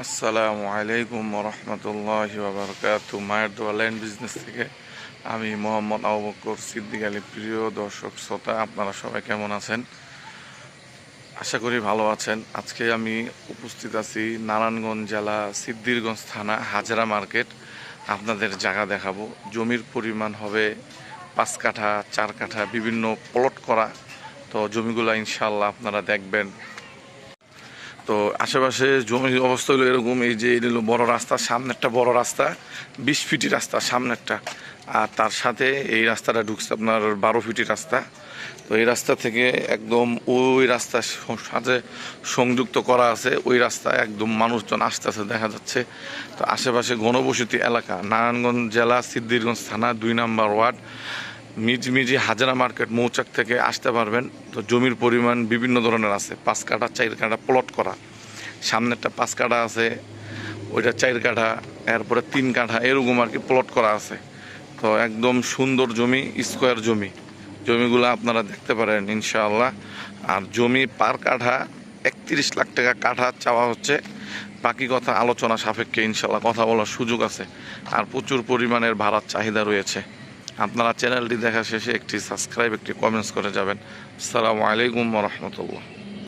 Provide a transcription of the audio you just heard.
আসসালামু আলাইকুম রহমতুল্লাহি ওয়া বারাকাতুহু। মায়ের দোয়া ল্যান্ড বিজনেস থেকে আমি মোহাম্মদ আবু বকর সিদ্দিক আলী। প্রিয় দর্শক শ্রোতা, আপনারা সবাই কেমন আছেন? আশা করি ভালো আছেন। আজকে আমি উপস্থিত আছি নারায়ণগঞ্জ জেলা সিদ্দিরগঞ্জ থানা হাজরা মার্কেট। আপনাদের জায়গা দেখাবো। জমির পরিমাণ হবে 5 কাঠা 4 কাঠা, বিভিন্ন প্লট করা। তো জমিগুলো ইনশাল্লাহ আপনারা দেখবেন। তো আশেপাশে জমির অবস্থা হলো এরকম। এই যে এটা হলো বড় রাস্তা, সামনেরটা বড় রাস্তা, 20 ফিটি রাস্তা সামনেরটা। আর তার সাথে এই রাস্তাটা ঢুকছে আপনার 12 ফিটি রাস্তা। তো এই রাস্তা থেকে একদম ওই রাস্তার সাথে সংযুক্ত করা আছে। ওই রাস্তায় একদম মানুষজন আসতেছে দেখা যাচ্ছে। তো আশেপাশে ঘনবসতি এলাকা, নারায়ণগঞ্জ জেলা সিদ্দিরগঞ্জ থানা 2 নম্বর ওয়ার্ড, মিজমিজি হাজরা মার্কেট মৌচাক থেকে আসতে পারবেন। তো জমির পরিমাণ বিভিন্ন ধরনের আছে, 5 কাঠা 4 কাঠা প্লট করা। সামনেরটা 5 কাঠা আছে, ওইটা 4 কাঠা, এরপরে 3 কাঠা, এরকম আর কি প্লট করা আছে। তো একদম সুন্দর জমি, স্কোয়ার জমি। জমিগুলো আপনারা দেখতে পারেন ইনশাআল্লাহ। আর জমি পার কাঠা 31 লাখ টাকা কাঠা চাওয়া হচ্ছে। বাকি কথা আলোচনা সাপেক্ষে ইনশাআল্লাহ কথা বলার সুযোগ আছে। আর প্রচুর পরিমাণের ভাড়ার চাহিদা রয়েছে। আপনারা চ্যানেলটি দেখা শেষে একটি সাবস্ক্রাইব, একটি কমেন্টস করে যাবেন। আসসালামু আলাইকুম ওয়া রাহমাতুল্লাহ।